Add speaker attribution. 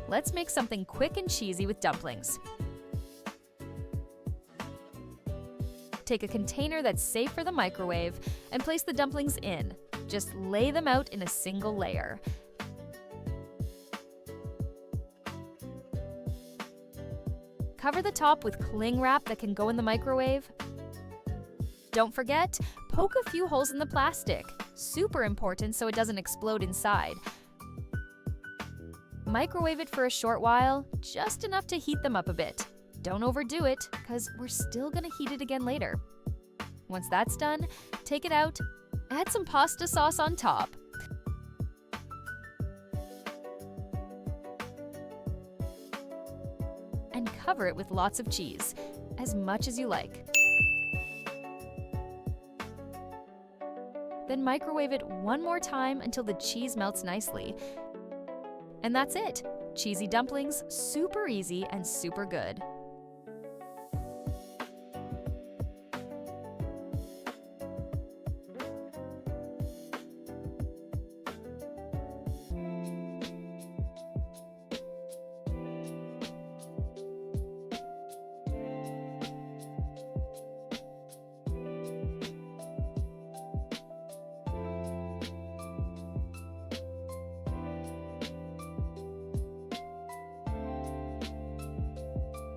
Speaker 1: Let's make something quick and cheesy with dumplings. Take a container that's safe for the microwave and place the dumplings in. Just lay them out in a single layer. Cover the top with cling wrap that can go in the microwave. Don't forget, poke a few holes in the plastic. Super important so it doesn't explode inside. Microwave it for a short while, just enough to heat them up a bit. Don't overdo it, because we're still gonna heat it again later. Once that's done, take it out, add some pasta sauce on top. And cover it with lots of cheese, as much as you like. Then microwave it one more time until the cheese melts nicely. And that's it! Cheesy dumplings, super easy and super good.